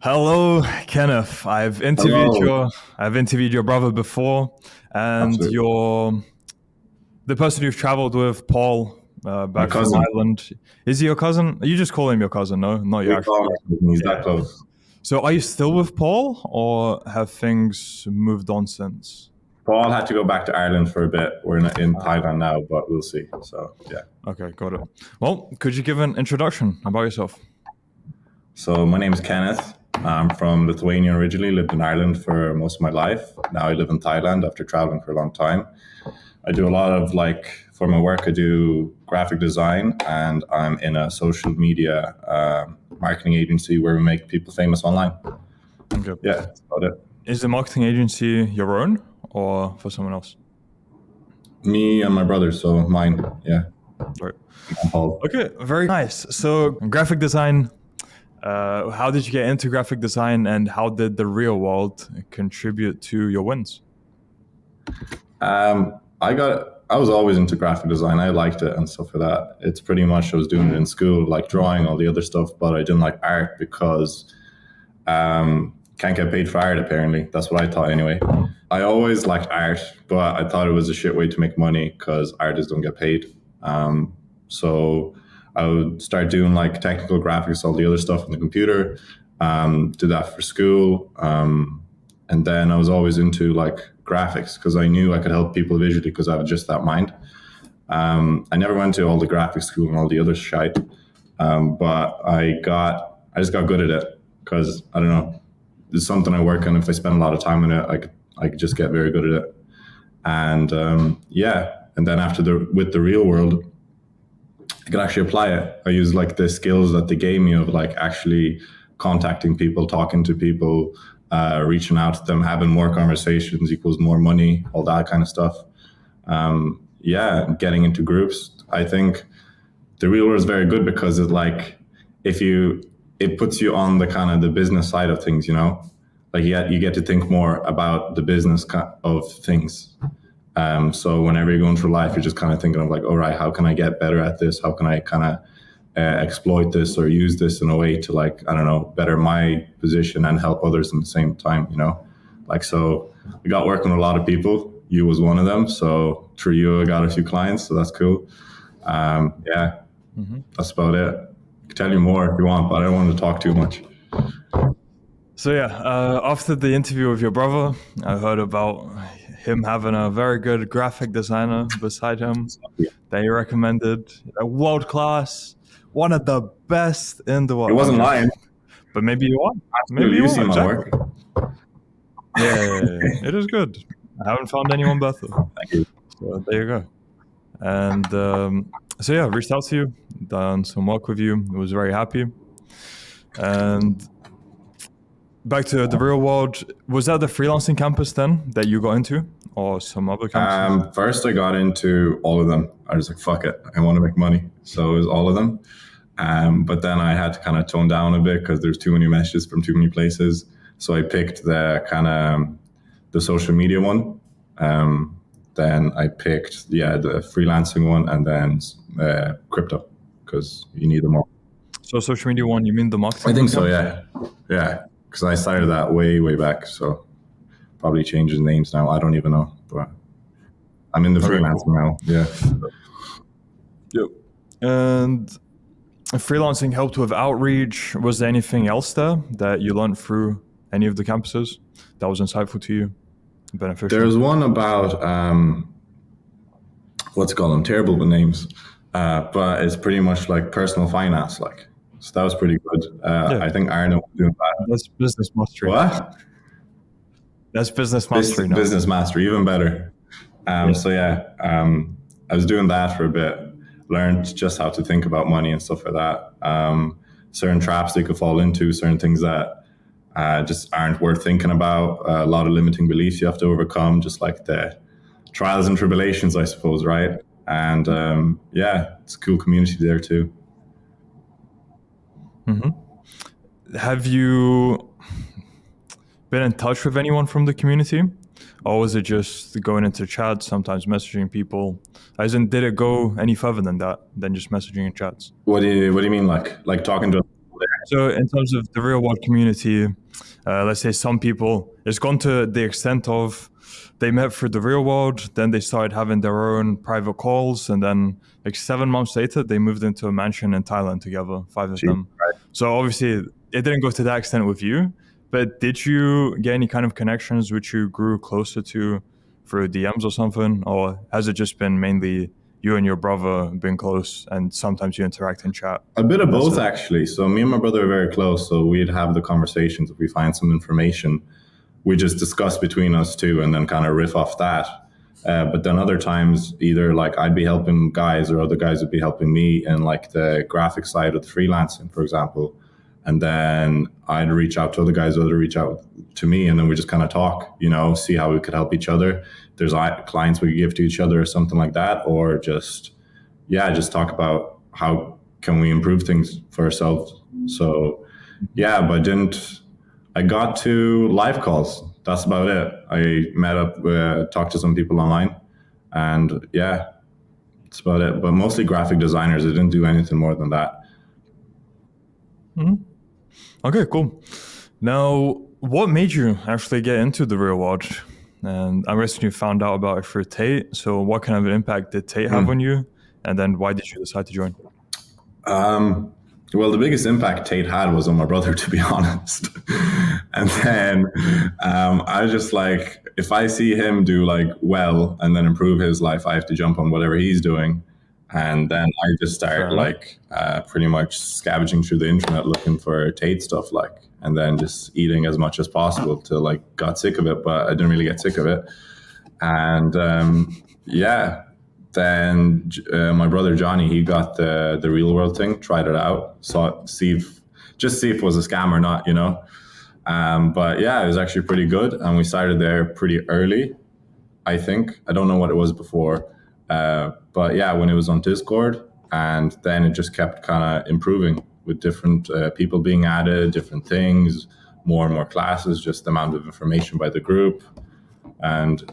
Hello, Kenneth. Hello. I've interviewed your brother before, and Absolutely. the person you've traveled with, Paul, My back from cousin. Ireland. Is he your cousin? You just call him your cousin, no, not your We actual call him cousin. my cousin. He's that Yeah. close. So, are you still with Paul, or have things moved on since? Paul had to go back to Ireland for a bit. We're in Thailand now, but we'll see. So yeah. Okay, got it. Well, could you give an introduction about yourself? So my name is Kenneth. I'm from Lithuania originally. Lived in Ireland for most of my life. Now I live in Thailand after traveling for a long time. I do a lot of for my work. I do graphic design, and I'm in a social media marketing agency where we make people famous online. Okay. Yeah, that's about it. Is the marketing agency your own or for someone else? Me and my brother. So mine. Yeah. Right. I'm Paul. Okay, very nice. So, graphic design. How did you get into graphic design, and how did the real world contribute to your wins? I was always into graphic design. I liked it and stuff like that. It's pretty much I was doing it in school, like drawing, all the other stuff, but I didn't like art because can't get paid for art apparently. That's what I thought anyway. I always liked art, but I thought it was a shit way to make money because artists don't get paid. So I would start doing like technical graphics, all the other stuff on the computer. Did that for school. And then I was always into like graphics because I knew I could help people visually because I had just that mind. I never went to all the graphics school and all the other shite, but I just got good at it because I don't know, it's something I work on. If I spend a lot of time on it, I could just get very good at it. And yeah, and then with the real world, I could actually apply it. I use like the skills that they gave me of like actually contacting people, talking to people, reaching out to them, having more conversations equals more money, all that kind of stuff. Yeah, getting into groups. I think the real world is very good because it puts you on the kind of the business side of things, like you get to think more about the business of things. So whenever you're going through life, you're just kind of thinking of like, all right, how can I get better at this? How can I kind of exploit this or use this in a way to like, I don't know, better my position and help others at the same time, so I got working with a lot of people. You was one of them. So through you, I got a few clients. So that's cool. Yeah, that's about it. I can tell you more if you want, but I don't want to talk too much. So yeah, after the interview with your brother, I heard about him having a very good graphic designer beside him that he recommended, a world class, one of the best in the It world. I'm wasn't joking, lying. but maybe you are. Maybe Absolutely. you You are see my exactly. work. Yeah, it is good. I haven't found anyone better. Thank you. So there you go. And so yeah, reached out to you, done some work with you. I was very happy. And back to the real world, was that the freelancing campus then that you got into, or some other campuses? First, I got into all of them. I was like, fuck it. I want to make money. So it was all of them. But then I had to kind of tone down a bit because there's too many messages from too many places. So I picked the kind of the social media one. Then I picked, the freelancing one, and then crypto because you need them all. So social media one, you mean the marketing I think so, bootcamp? yeah. Because I started that way back. So probably changes names now. I don't even know, but I'm in the Okay, freelancing cool. now. Yeah. Yep. And freelancing helped with outreach. Was there anything else there that you learned through any of the campuses that was insightful to you, beneficial? There's one about what's it called? I'm terrible with names, but it's pretty much like personal finance. Like, so that was pretty good. Yeah, I think Arno was doing that. that's business mastery. What? That's business mastery now. Business mastery, even better. Yeah. So I was doing that for a bit. Learned just how to think about money and stuff like that. Certain traps they could fall into, certain things that just aren't worth thinking about. A lot of limiting beliefs you have to overcome, just like the trials and tribulations, I suppose, right? And it's a cool community there too. Have you been in touch with anyone from the community? Or was it just going into chats, sometimes messaging people? As in, did it go any further than that, than just messaging in chats? What do you mean, like talking to? So in terms of the real world community, let's say some people, it's gone to the extent of they met for the real world, then they started having their own private calls, and then like 7 months later, they moved into a mansion in Thailand together, five of Jeez, them. right. So obviously, it didn't go to that extent with you, but did you get any kind of connections which you grew closer to through DMs or something, or has it just been mainly you and your brother being close, and sometimes you interact in chat? A bit of That's both, it. actually. So me and my brother are very close. So we'd have the conversations if we find some information. We just discuss between us two, and then kind of riff off that. But then other times, either like I'd be helping guys, or other guys would be helping me in like the graphic side of the freelancing, for example. And then I'd reach out to other guys, or they'd reach out to me, and then we just kind of talk, see how we could help each other. There's clients we could give to each other or something like that, or just talk about how can we improve things for ourselves. So yeah, but I got to live calls. That's about it. I met up, talked to some people online, and yeah, that's about it. But mostly graphic designers. I didn't do anything more than that. Okay, cool. Now, what made you actually get into the real world? And I'm guessing you found out about it through Tate. So, what kind of an impact did Tate have on you? And then, why did you decide to join? Well, the biggest impact Tate had was on my brother, to be honest. And then I was just like, if I see him do like well and then improve his life, I have to jump on whatever he's doing. And then I just start like pretty much scavenging through the internet looking for Tate stuff, like, and then just eating as much as possible till like got sick of it, but I didn't really get sick of it. And then my brother Johnny, he got the real world thing, tried it out, see if it was a scam or not, But yeah, it was actually pretty good, and we started there pretty early. I think I don't know what it was before, but yeah, when it was on Discord, and then it just kept kind of improving with different people being added, different things, more and more classes, just the amount of information by the group, and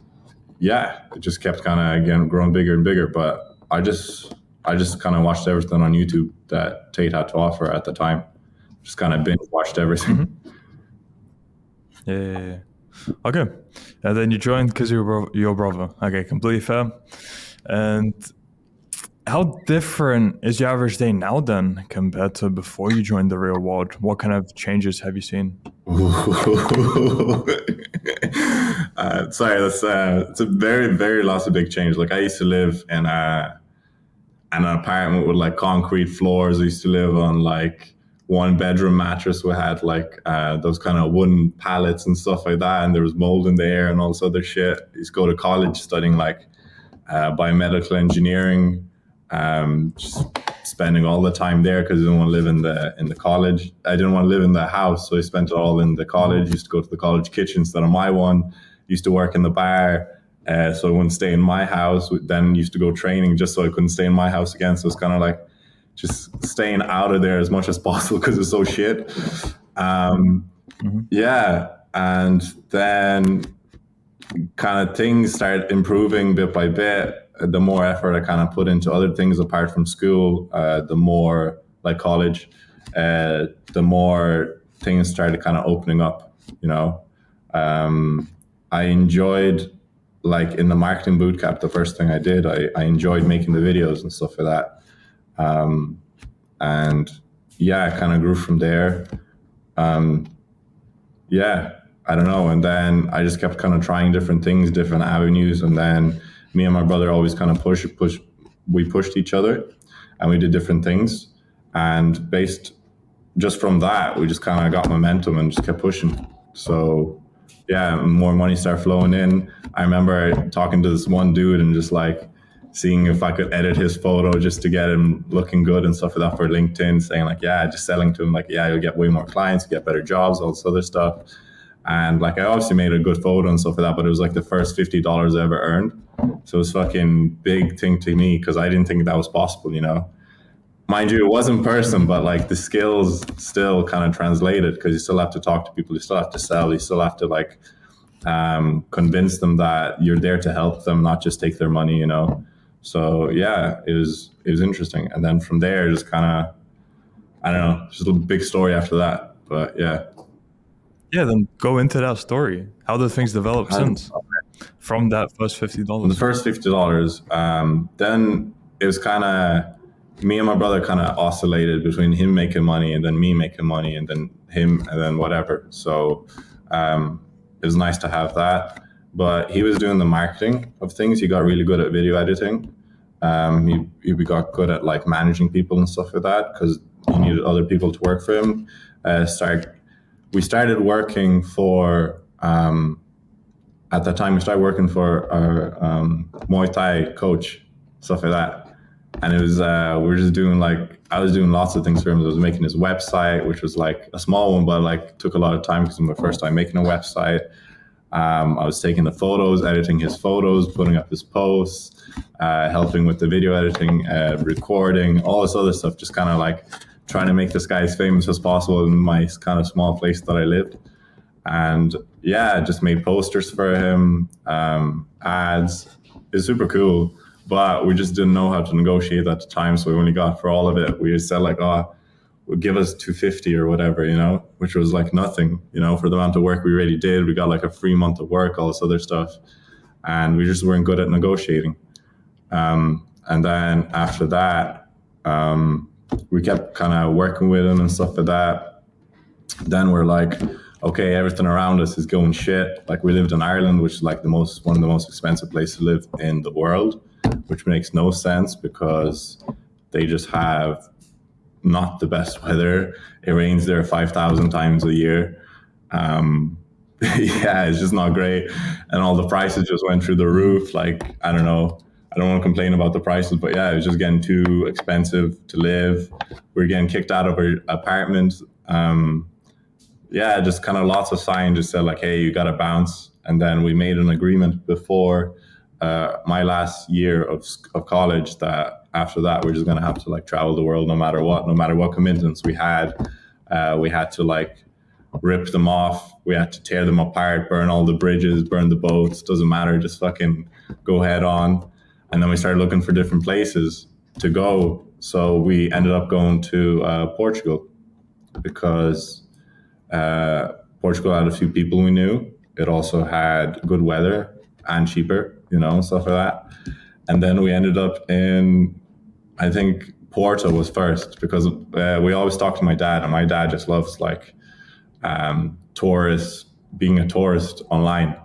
yeah, it just kept kind of again growing bigger and bigger. But I just kind of watched everything on YouTube that Tate had to offer at the time. Just kind of binge watched everything. Yeah. Okay. And then you joined because your brother. Okay, completely fair. And how different is your average day now then compared to before you joined the real world? What kind of changes have you seen? Sorry, it's a very, very lots of big change. Like I used to live in an apartment with like concrete floors. I used to live on like one bedroom mattress. We had like those kind of wooden pallets and stuff like that, and there was mold in the air and all this other shit. I used to go to college studying like biomedical engineering, just spending all the time there because I didn't want to live in the college. I didn't want to live in the house, so I spent it all in the college. Used to go to the college kitchen instead of my one. Used to work in the bar, so I wouldn't stay in my house. Then used to go training just so I couldn't stay in my house again. So it's kind of like just staying out of there as much as possible because it's so shit. Yeah, and then kind of things started improving bit by bit. The more effort I kind of put into other things apart from school, the more like college, the more things started kind of opening up, I enjoyed, like in the marketing bootcamp, the first thing I did, I enjoyed making the videos and stuff like that. And yeah, I kind of grew from there. Yeah, I don't know. And then I just kept kind of trying different things, different avenues. And then me and my brother always kind of we pushed each other and we did different things. And based just from that, we just kind of got momentum and just kept pushing. So yeah, more money started flowing in. I remember talking to this one dude and just like seeing if I could edit his photo just to get him looking good and stuff like that for LinkedIn, saying like, yeah, just selling to him like, yeah, you'll get way more clients, get better jobs, all this other stuff. And like, I obviously made a good photo and stuff like that, but it was like the first $50 I ever earned. So it was fucking big thing to me because I didn't think that was possible, Mind you, it was in person, but like the skills still kind of translated because you still have to talk to people, you still have to sell, you still have to like convince them that you're there to help them, not just take their money, So yeah, it was interesting. And then from there, just kind of, I don't know, just a big story after that. But yeah. Yeah, then go into that story. How did things develop And since from that first $50? the first $50, then it was kind of me and my brother kind of oscillated between him making money and then me making money and then him and then whatever. So it was nice to have that. But he was doing the marketing of things. He got really good at video editing. He got good at like managing people and stuff like that because he needed other people to work for him. We started working for at that time, we started working for our Muay Thai coach, stuff like that. And it was, we were just doing like, I was doing lots of things for him. I was making his website, which was like a small one, but like took a lot of time because it was my first time making a website. I was taking the photos, editing his photos, putting up his posts, helping with the video editing, recording, all this other stuff, just kind of like trying to make this guy as famous as possible in my kind of small place that I lived. And yeah, just made posters for him, ads. It's super cool, but we just didn't know how to negotiate at the time. So we only got for all of it. We just said like, oh, we'll give us 250 or whatever, you know, which was like nothing, you know, for the amount of work we really did. We got like a free month of work, all this other stuff. And we just weren't good at negotiating. And then after that, we kept kind of working with him and stuff like that. Then we're like, okay, everything around us is going shit. Like we lived in Ireland, which is like one of the most expensive places to live in the world, which makes no sense because they just have not the best weather. It rains there 5,000 times a year. Yeah, it's just not great. And all the prices just went through the roof. Like, I don't know. I don't want to complain about the prices, but yeah, it was just getting too expensive to live. We were getting kicked out of our apartment. Yeah, just kind of lots of signs just said like, hey, you got to bounce. And then we made an agreement before my last year of college that after that, we're just going to have to like travel the world no matter what commitments we had. We had to like rip them off. We had to tear them apart, burn all the bridges, burn the boats. Doesn't matter. Just fucking go head on. And then we started looking for different places to go. So we ended up going to Portugal because Portugal had a few people we knew. It also had good weather and cheaper, you know, stuff like that. And then we ended up in, I think Porto was first because we always talk to my dad, and my dad just loves like tourists, being a tourist online.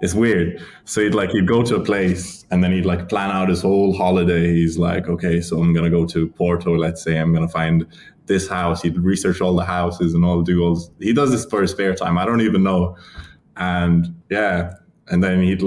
It's weird. So he'd go to a place and then he'd like plan out his whole holiday. He's like, okay, so I'm gonna go to Porto. Let's say I'm gonna find this house. He'd research all the houses and he does this for his spare time. I don't even know. And yeah, and then he'd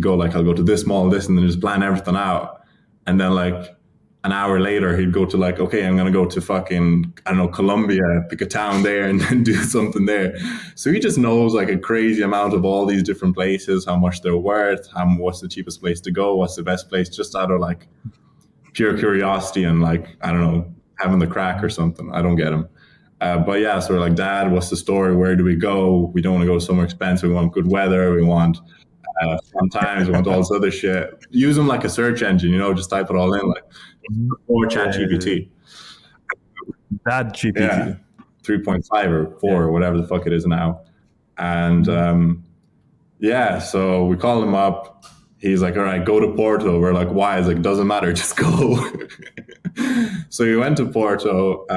go like, I'll go to this mall, this, and then just plan everything out. And then like an hour later, he'd go to like, okay, I'm gonna go to fucking, I don't know, Colombia, pick a town there, and then do something there. So he just knows like a crazy amount of all these different places, how much they're worth, what's the cheapest place to go, what's the best place, just out of like pure curiosity and like, I don't know, having the crack or something. I don't get him. But yeah, so we're like, Dad, what's the story? Where do we go? We don't want to go somewhere expensive. We want good weather. We want sometimes we want all this other shit. Use them like a search engine, you know, just type it all in like or ChatGPT. That GPT. Yeah, 3.5 or 4 or whatever the fuck it is now. And yeah, so we call him up. He's like, all right, go to Porto. We're like, why? He's like, doesn't matter, just go. So we went to Porto.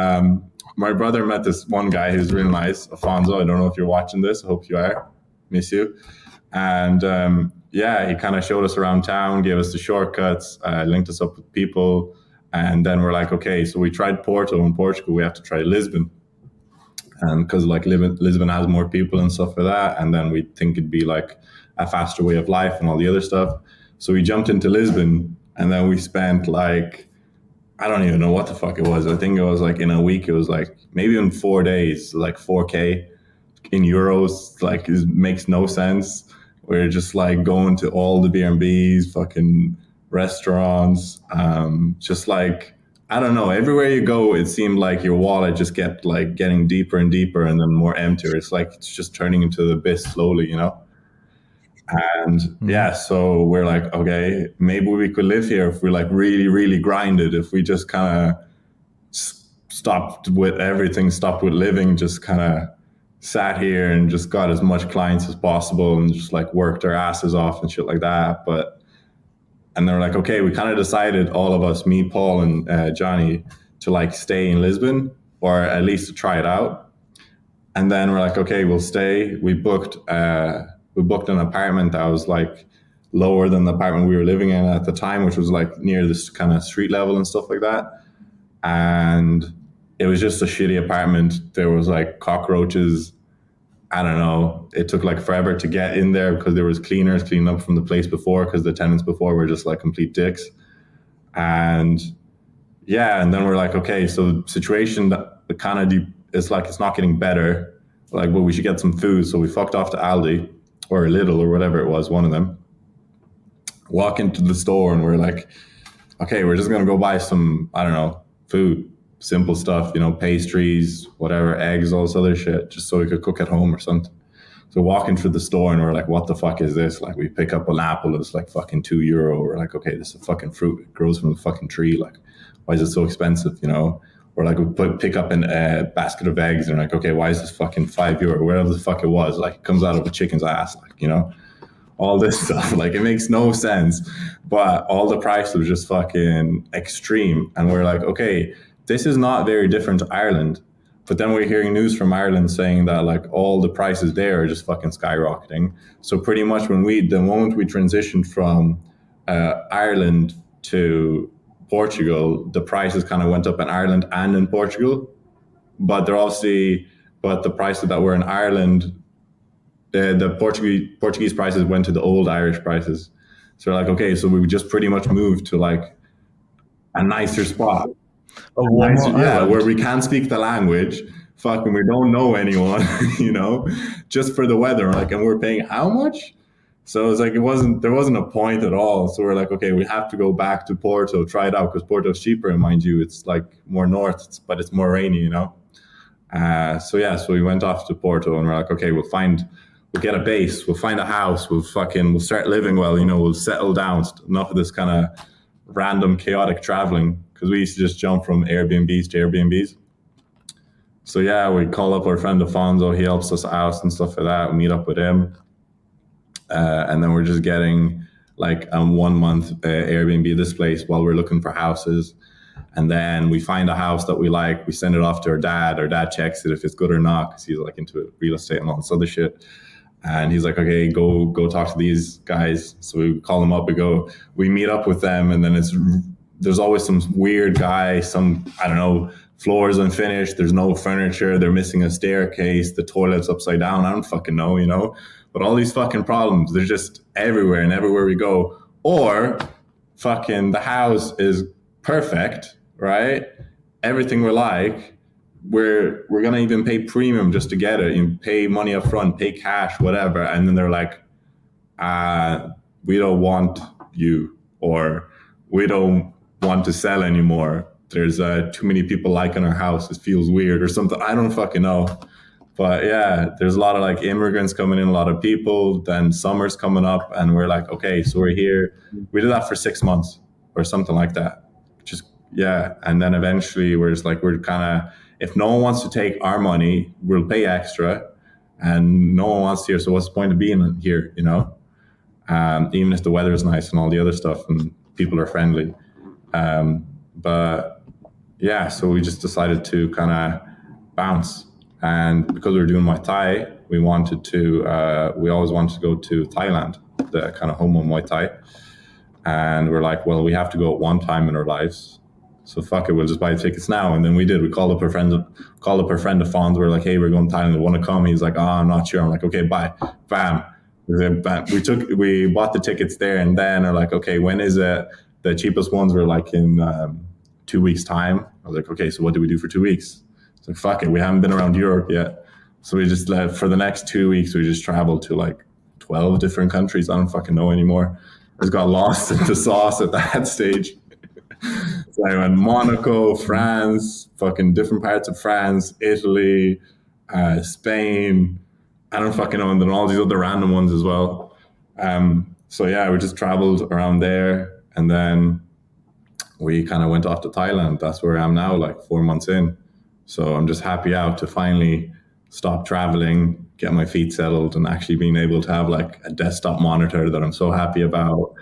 My brother met this one guy who's really nice, Afonso. I don't know if you're watching this. I hope you are. Miss you. And yeah, he kind of showed us around town, gave us the shortcuts, linked us up with people. And then we're like, okay, so we tried Porto in Portugal. We have to try Lisbon. And because like Lisbon has more people and stuff like that. And then we think it'd be like a faster way of life and all the other stuff. So we jumped into Lisbon, and then we spent like, I don't even know what the fuck it was. I think it was like in a week, it was like maybe in 4 days, like 4K in euros. Like it makes no sense. We're just like going to all the B&Bs, fucking restaurants, just like, I don't know, everywhere you go, it seemed like your wallet just kept like getting deeper and deeper and then more emptier. It's like, it's just turning into the abyss slowly, you know? And yeah, so we're like, okay, maybe we could live here if we like really, really grinded, if we just kind of stopped with everything, stopped with living, just kind of sat here and just got as much clients as possible and just like worked our asses off and shit like that. And they're like, okay, we kind of decided, all of us, me, Paul, and Johnny, to like stay in Lisbon, or at least to try it out. And then we're like, okay, we'll stay. We booked an apartment that was like lower than the apartment we were living in at the time, which was like near this kind of street level and stuff like that. And it was just a shitty apartment. There was like cockroaches. I don't know. It took like forever to get in there because there was cleaners cleaning up from the place before, because the tenants before were just like complete dicks. And yeah, and then we're like, okay, so the situation that kind of it's like it's not getting better. Like, well, we should get some food. So we fucked off to Aldi or Lidl or whatever it was, one of them. Walk into the store and we're like, okay, we're just gonna go buy some, I don't know, food, simple stuff, you know, pastries, whatever, eggs, all this other shit, just so we could cook at home or something. So walking through the store and we're like, what the fuck is this? Like, we pick up an apple, it's like fucking €2. We're like, okay, this is a fucking fruit. It grows from the fucking tree. Like, why is it so expensive, you know? Or like, we pick up a basket of eggs and we're like, okay, why is this fucking €5? Whatever the fuck it was, like, it comes out of a chicken's ass, like, you know? All this stuff, like, it makes no sense, but all the prices was just fucking extreme. And we're like, okay, this is not very different to Ireland. But then we're hearing news from Ireland saying that like all the prices there are just fucking skyrocketing. So pretty much the moment we transitioned from Ireland to Portugal, the prices kind of went up in Ireland and in Portugal. But the prices that were in Ireland, the Portuguese prices went to the old Irish prices. So we're like, okay, so we just pretty much moved to like a nicer spot. Where we can't speak the language, fucking, we don't know anyone, you know, just for the weather. Like, and we're paying how much? So it's like, there wasn't a point at all. So we're like, okay, we have to go back to Porto, try it out, because Porto's cheaper, and mind you, it's like more north, but it's more rainy, you know. So we went off to Porto, and we're like, okay, we'll get a base, we'll find a house, we'll start living well, you know, we'll settle down. Enough of this kind of random chaotic traveling, because we used to just jump from Airbnbs to Airbnbs. So yeah, we call up our friend Afonso, he helps us out and stuff like that. We meet up with him. And then we're just getting like a 1 month Airbnb this place while we're looking for houses. And then we find a house that we like, we send it off to our dad. Our dad checks it if it's good or not, because he's like into real estate and all this other shit. And he's like, okay, go talk to these guys. So we call them up, we meet up with them, and then there's always some weird guy, I don't know, floors unfinished, there's no furniture, they're missing a staircase, the toilet's upside down, I don't fucking know, you know? But all these fucking problems, they're just everywhere, and everywhere we go. Or fucking the house is perfect, right? Everything we like, we're gonna even pay premium just to get it. You pay money up front, pay cash, whatever, and then they're like, we don't want you, or we don't want to sell anymore. There's too many people liking our house. It feels weird or something. I don't fucking know. But yeah, there's a lot of like immigrants coming in, a lot of people. Then summer's coming up, and we're like, okay, so we're here. We did that for 6 months or something like that. And then eventually we're kind of, if no one wants to take our money, we'll pay extra, and no one wants to here. So what's the point of being here, you know? Even if the weather is nice and all the other stuff and people are friendly. But yeah, so we just decided to kind of bounce. And because we were doing Muay Thai, we always wanted to go to Thailand, the kind of home of Muay Thai. And we're like, well, we have to go at one time in our lives. So fuck it, we'll just buy tickets now. And then we did. We called up our friend of Fawn's. We're like, hey, we're going to Thailand. Want to come? He's like, I'm not sure. I'm like, okay, bye. Bam. We bought the tickets there, and then are like, okay, when is it? The cheapest ones were like in 2 weeks' time. I was like, okay, so what do we do for 2 weeks? It's like, fuck it, we haven't been around Europe yet. So we just for the next 2 weeks, we just traveled to like 12 different countries. I don't fucking know anymore. I just got lost in the sauce at that stage. So I went Monaco, France, fucking different parts of France, Italy, Spain. I don't fucking know, and then all these other random ones as well. So yeah, we just traveled around there, and then we kind of went off to Thailand. That's where I am now, like 4 months in. So I'm just happy out to finally stop traveling, get my feet settled, and actually being able to have like a desktop monitor that I'm so happy about,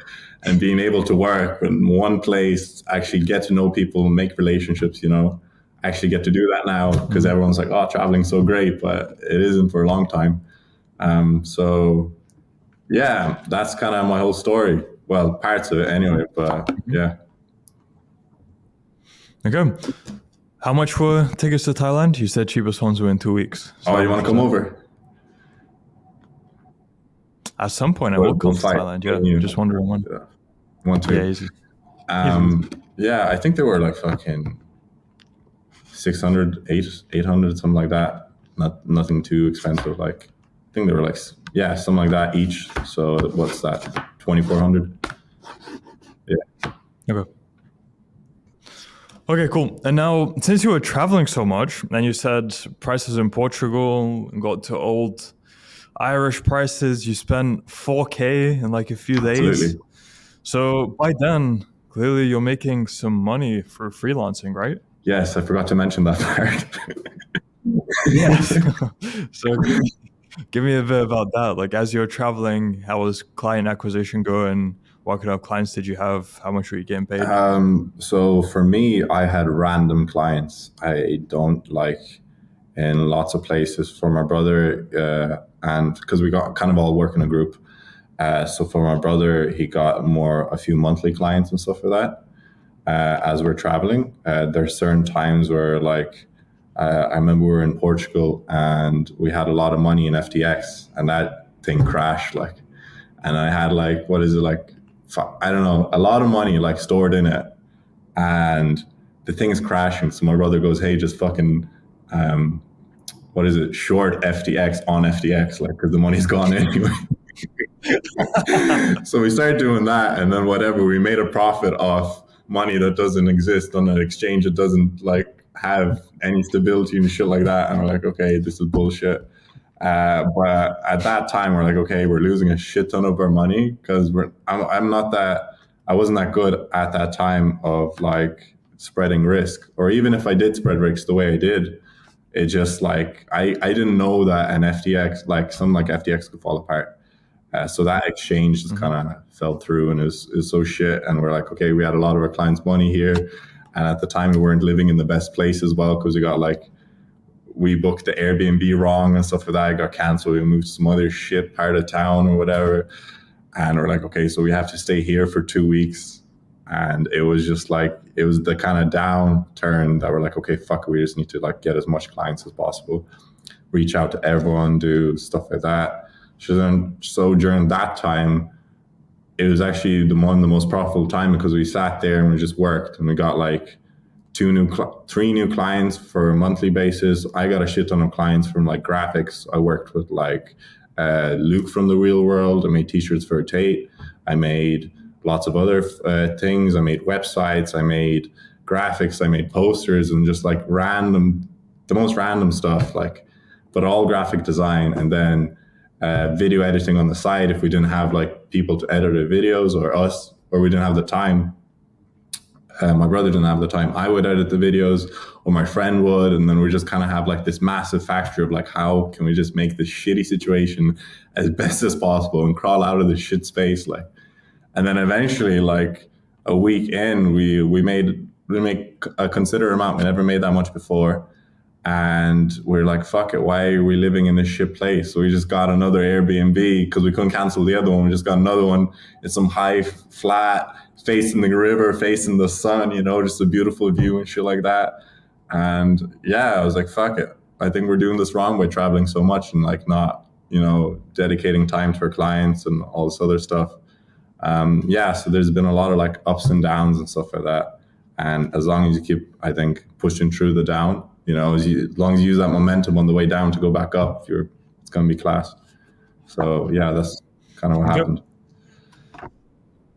and being able to work in one place, actually get to know people, make relationships, actually get to do that now because everyone's like, oh, traveling's so great, but it isn't for a long time. So yeah, that's kind of my whole story. Well, parts of it anyway, but yeah. Okay. How much were tickets to Thailand? You said cheapest ones were in 2 weeks. So Oh, you want to come over? at some point, I will come to fight. Thailand. Yeah, just wondering when. Yeah. Want to? Yeah, easy. Yeah, I think they were like fucking 600, 800, something like that. Nothing too expensive. Like, I think they were like, yeah, something like that each. So what's that? 2,400. Yeah. Okay. Okay, cool. And now, since you were traveling so much, and you said prices in Portugal got to old Irish prices, you spent 4K in like a few days. Absolutely. So by then, clearly you're making some money for freelancing, right? Yes, I forgot to mention that part. Yes. So give me a bit about that. Like, as you're traveling, how was client acquisition going? What kind of clients did you have? How much were you getting paid? So for me, I had random clients. I don't like in lots of places for my brother, and because we got kind of all work in a group. So for my brother, he got a few monthly clients and stuff for that. As we're traveling, there's certain times where like, I remember we were in Portugal and we had a lot of money in FTX and that thing crashed like, and I had like, what is it like? I don't know, a lot of money like stored in it, and the thing is crashing. So my brother goes, "Hey, just fucking, what is it? Short FTX on FTX, like, because the money's gone anyway." So we started doing that, and then whatever, we made a profit off money that doesn't exist on an exchange that doesn't like have any stability and shit like that. And we're like, okay, this is bullshit. But at that time, we're like, okay, we're losing a shit ton of our money because I wasn't that good at that time of like spreading risk, or even if I did spread risk the way I did, it just like, I didn't know that an FTX, like something like FTX could fall apart. So that exchange just kind of fell through and is so shit. And we're like, okay, we had a lot of our clients' money here. And at the time we weren't living in the best place as well, because we booked the Airbnb wrong and stuff like that. It got canceled. We moved to some other shit part of town or whatever. And we're like, okay, so we have to stay here for 2 weeks. And it was just like, it was the kind of downturn that we're like, okay, fuck it. We just need to like get as much clients as possible, reach out to everyone, do stuff like that. So during that time, it was actually the most profitable time because we sat there and we just worked, and we got like three new clients for a monthly basis. I got a shit ton of clients from like graphics. I worked with like Luke from the Real World. I made t-shirts for Tate. I made lots of other things. I made websites. I made graphics. I made posters and just like the most random stuff, like, but all graphic design. And then video editing on the side if we didn't have like people to edit our videos, or we didn't have the time. My brother didn't have the time. I would edit the videos, or my friend would, and then we just kind of have like this massive factory of like, how can we just make this shitty situation as best as possible and crawl out of this shit space, like. And then eventually, like a week in, we make a considerable amount. We never made that much before. And we're like, fuck it, why are we living in this shit place? So we just got another Airbnb because we couldn't cancel the other one. We just got another one. It's some high flat, facing the river, facing the sun, just a beautiful view and shit like that. And yeah, I was like, fuck it. I think we're doing this wrong by traveling so much and like not, dedicating time to our clients and all this other stuff. So there's been a lot of like ups and downs and stuff like that. And as long as you keep, I think, pushing through the down, as long as you use that momentum on the way down to go back up, it's going to be class. So yeah, that's kind of what happened.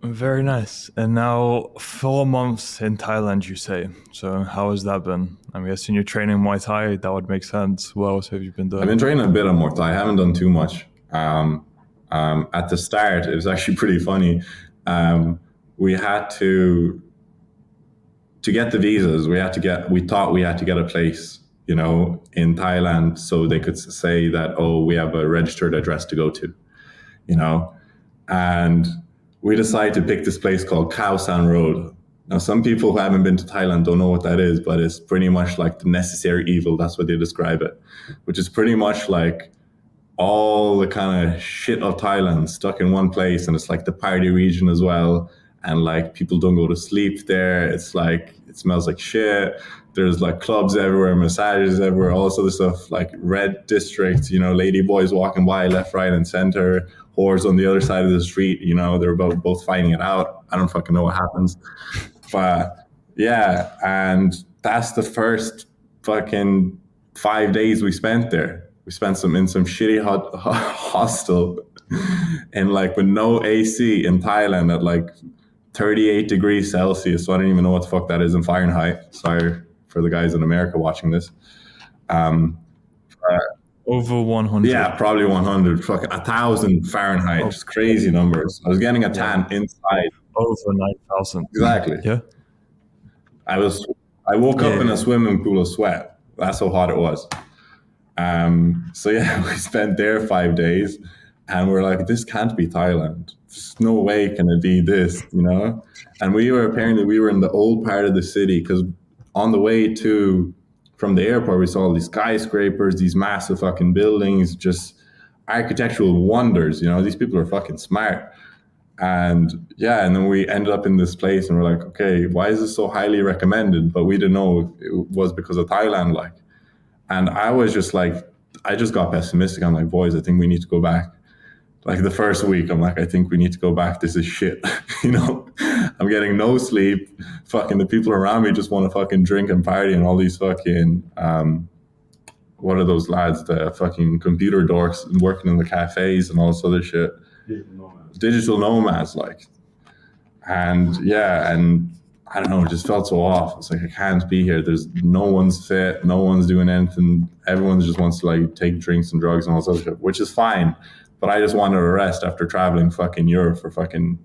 Very nice. And now 4 months in Thailand, you say. So how has that been? I'm guessing you're training Muay Thai. That would make sense. What else have you been doing? I've been training a bit of Muay Thai. I haven't done too much. At the start, it was actually pretty funny. We had to get the visas. We thought we had to get a place in Thailand, so they could say that, oh, we have a registered address to go to, you know. And we decided to pick this place called Khao San Road. Now, some people who haven't been to Thailand don't know what that is, but it's pretty much like the necessary evil. That's what they describe it, which is pretty much like all the kind of shit of Thailand stuck in one place. And it's like the party region as well. And like people don't go to sleep there. It's like, it smells like shit. There's like clubs everywhere, massages everywhere, all this other stuff, like red districts, lady boys walking by left, right, and center, whores on the other side of the street, they're both fighting it out. I don't fucking know what happens. But yeah, and that's the first fucking 5 days we spent there. We spent in some shitty hostel and like with no AC in Thailand at like 38 degrees Celsius. So I don't even know what the fuck that is in Fahrenheit. Sorry for the guys in America watching this. Over 100. Yeah, probably 100. Fucking 1,000 Fahrenheit. Just crazy numbers. I was getting a tan inside. Over 9,000. Exactly. Yeah. I woke up in a swimming pool of sweat. That's how hot it was. So yeah, we spent there 5 days, and we're like, this can't be Thailand. There's no way can it be this, And we were in the old part of the city, because on the way from the airport, we saw all these skyscrapers, these massive fucking buildings, just architectural wonders. These people are fucking smart. And yeah, and then we ended up in this place, and we're like, okay, why is this so highly recommended? But we didn't know it was because of Thailand, like. And I was just like, I just got pessimistic. I'm like, boys, I think we need to go back. Like the first week, I'm like, I think we need to go back. This is shit. I'm getting no sleep. Fucking the people around me just want to fucking drink and party, and all these fucking, what are those lads? The fucking computer dorks working in the cafes and all this other shit. Digital nomads, like. And yeah, and I don't know, it just felt so off. It's like, I can't be here. There's no one's fit, no one's doing anything. Everyone just wants to like take drinks and drugs and all this other shit, which is fine. But I just wanted a rest after traveling fucking Europe for fucking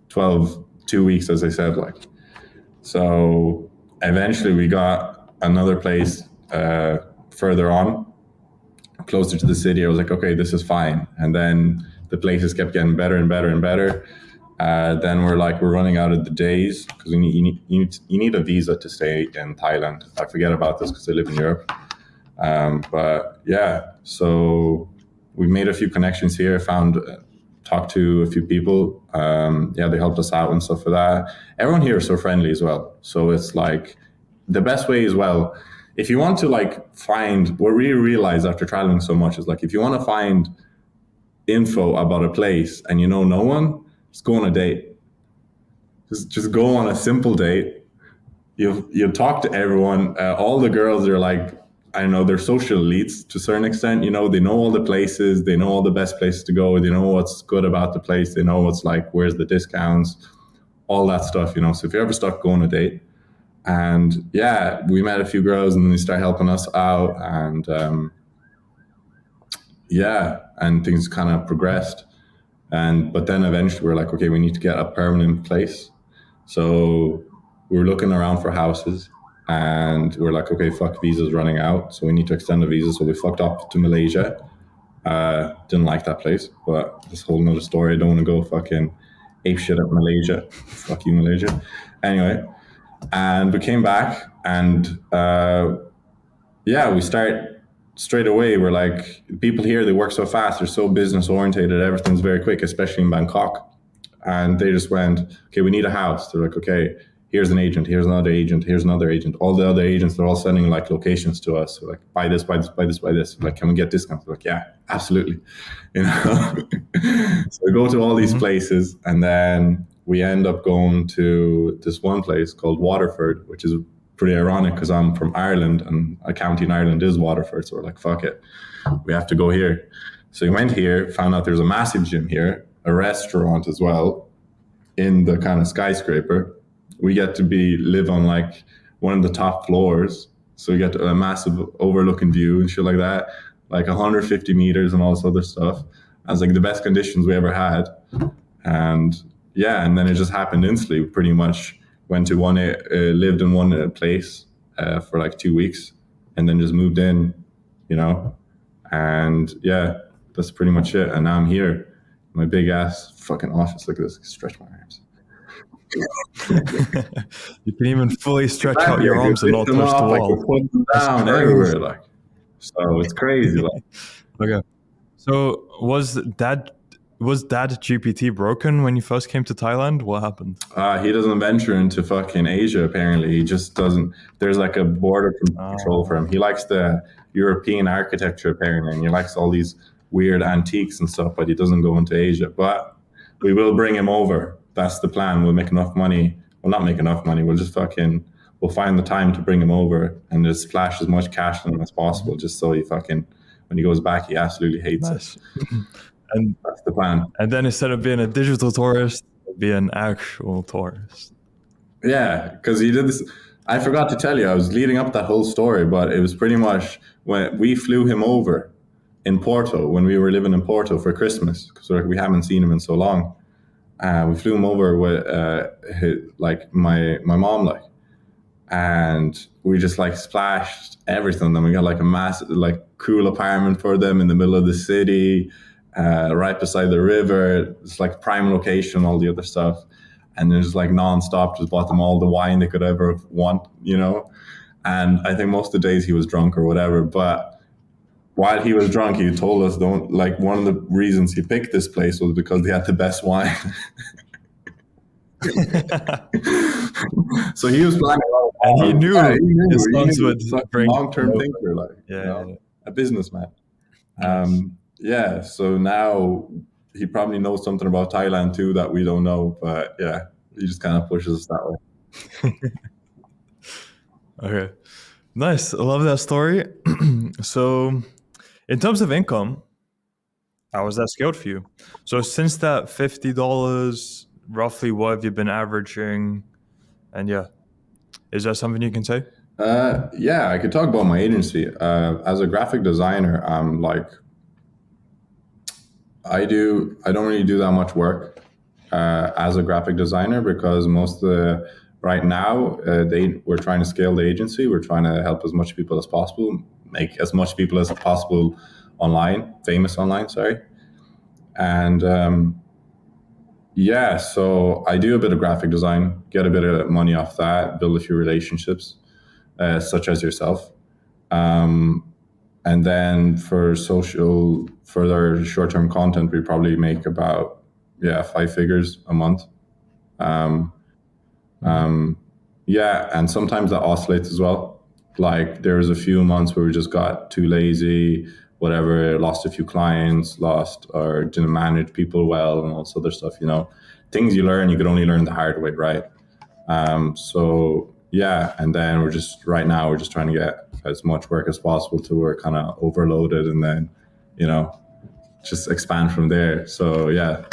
2 weeks, as I said, like. So eventually we got another place further on, closer to the city. I was like, okay, this is fine. And then the places kept getting better and better and better. Then we're running out of the days, because you need a visa to stay in Thailand. I forget about this because I live in Europe. But yeah, so we made a few connections here, talked to a few people. Yeah, they helped us out and stuff for that. Everyone here is so friendly as well. So it's like the best way as well. If you want to like find, what we realized after traveling so much is like, if you want to find info about a place and no one, just go on a date. Just go on a simple date. You'll talk to everyone. All the girls are like, I don't know, they're social elites to a certain extent. They know all the places. They know all the best places to go. They know what's good about the place. They know what's like, where's the discounts, all that stuff. So if you're ever stuck, go on a date. And yeah, we met a few girls, and then they started helping us out. And yeah, and things kind of progressed. But then eventually we're like, okay, we need to get a permanent place. So we were looking around for houses, and we're like, okay, fuck, visa's running out. So we need to extend the visa. So we fucked up to Malaysia. Didn't like that place, but this whole nother story. I don't want to go fucking ape shit at Malaysia. Fuck you, Malaysia. Anyway, and we came back, and yeah, we start straight away. We're like, people here, they work so fast. They're so business orientated. Everything's very quick, especially in Bangkok. And they just went, okay, we need a house. They're like, okay, here's an agent, here's another agent, here's another agent. All the other agents, they're all sending like locations to us. They're like, buy this, buy this, buy this, buy this. We're like, can we get discounts? We're like, yeah, absolutely. So we go to all these places, and then we end up going to this one place called Waterford, which is pretty ironic because I'm from Ireland, and a county in Ireland is Waterford. So we're like, fuck it, we have to go here. So we went here, found out there's a massive gym here, a restaurant as well, in the kind of skyscraper. We get to live on like one of the top floors. So we get a massive overlooking view and shit like that, like 150 meters and all this other stuff. And it's like the best conditions we ever had. And yeah, and then it just happened instantly. We pretty much went to lived in one place for like 2 weeks. and then just moved in, you know, and yeah, that's pretty much it. And now I'm here, my big ass fucking office. Look at this, stretch my arms. You can even fully stretch out Exactly, your I could arms and lift not them touch the up, I could wall. put them That's down crazy. everywhere, like. So it's crazy. Like. Okay. So was that GPT broken when you first came to Thailand? What happened? He doesn't venture into fucking Asia, apparently. He just doesn't. There's like a border control for him. He likes the European architecture, apparently, and he likes all these weird antiques and stuff, but he doesn't go into Asia. But we will bring him over. That's the plan. We'll make enough money. Well, not make enough money. We'll find the time to bring him over and just splash as much cash on him as possible, just so when he goes back, he absolutely hates Nice. it. And That's the plan. and then instead of being a digital tourist, be an actual tourist. Yeah, because he did this. I forgot to tell you, I was leading up that whole story, but it was pretty much when we flew him over in Porto, when we were living in Porto for Christmas, because we haven't seen him in so long. We flew him over with my mom, like, and we just like splashed everything. Then we got like a massive, like, cool apartment for them in the middle of the city, right beside the river. It's like prime location, all the other stuff. And then just like non-stop, just bought them all the wine they could ever want, you know. And I think most of the days he was drunk or whatever. But while he was drunk, he told us, don't, like, one of the reasons he picked this place was because they had the best wine. So he was planning all And he knew his sons he would was a bring long-term him thinker, like, Yeah. a businessman. Nice. Yeah, so now he probably knows something about Thailand too that we don't know, but yeah, he just kind of pushes us that way. Okay. Nice. I love that story. So, in terms of income, how was that scaled for you? So, since that $50, roughly what have you been averaging? And yeah, is that something you can say? Yeah, I could talk about my agency. As a graphic designer, I'm like, I don't really do that much work as a graphic designer, because right now we're trying to scale the agency. We're trying to help as much people as possible, make as much people as possible famous online, sorry. And yeah, so I do a bit of graphic design, get a bit of money off that, build a few relationships, such as yourself. And then for their short-term content, we probably make about 5 figures a month. Yeah, and sometimes that oscillates as well. Like, there was a few months where we just got too lazy, whatever, lost a few clients, lost or didn't manage people well, and all this other stuff. Things you could only learn the hard way, right? So yeah, and then right now we're just trying to get as much work as possible till we're kind of overloaded, and then just expand from there. So yeah.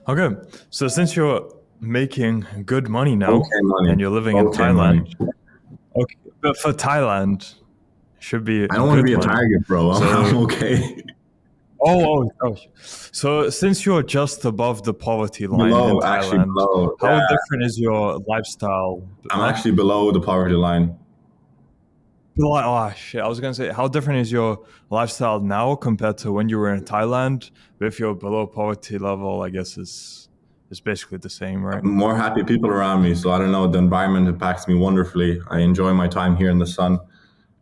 Okay. So, since you're making good money now Okay, money. and you're living in Okay, Thailand, money. okay, but for Thailand, should be I don't want to good be a money. target, bro. I'm okay. Oh. So since you're just above the poverty line Below, in actually Thailand, below. how Yeah, different is your lifestyle? I'm actually below the poverty line. Oh shit! I was gonna say, how different is your lifestyle now compared to when you were in Thailand? If you're below poverty level, I guess it's basically the same, right? More happy people around me, so I don't know. The environment impacts me wonderfully. I enjoy my time here in the sun,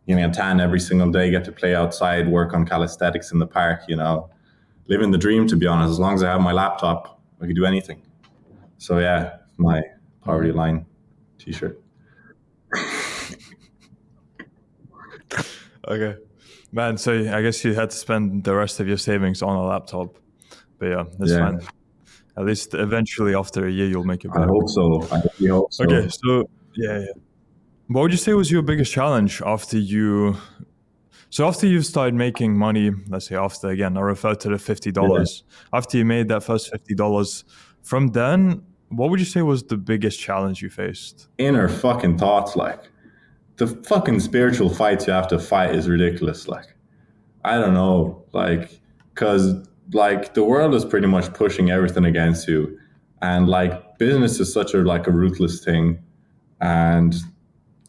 getting a tan every single day, get to play outside, work on calisthenics in the park. Living the dream, to be honest. As long as I have my laptop, I can do anything. So yeah, my poverty line t-shirt. Okay, man. So I guess you had to spend the rest of your savings on a laptop, but yeah, that's fine. At least eventually, after a year, you'll make it back. I hope so. I really hope so. Okay, so yeah. What would you say was your biggest challenge after you started making money? Let's say after, again, I refer to the $50. After you made that first $50, from then, what would you say was the biggest challenge you faced? Inner fucking thoughts, like, the fucking spiritual fights you have to fight is ridiculous. Like, I don't know, like, because like the world is pretty much pushing everything against you, and like business is such a ruthless thing, and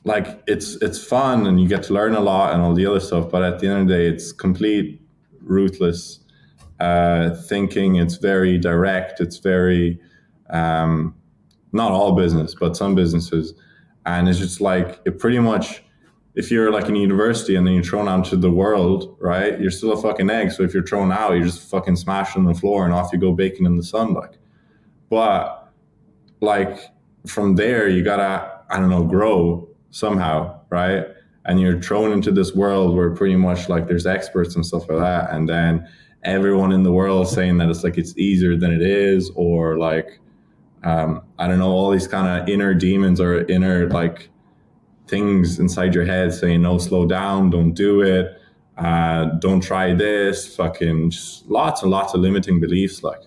like it's fun and you get to learn a lot and all the other stuff, but at the end of the day, it's complete ruthless thinking. It's very direct. It's very not all business, but some businesses, and it's just like it pretty much. If you're like in university and then you're thrown out to the world, right? You're still a fucking egg. So if you're thrown out, you're just fucking smashed on the floor and off you go baking in the sun, like. But like from there, you gotta, I don't know, grow somehow, right? And you're thrown into this world where pretty much like there's experts and stuff like that, and then everyone in the world saying that it's like it's easier than it is, or like I don't know, all these kind of inner demons or inner like things inside your head saying, no, slow down, don't do it, don't try this, fucking just lots and lots of limiting beliefs, like.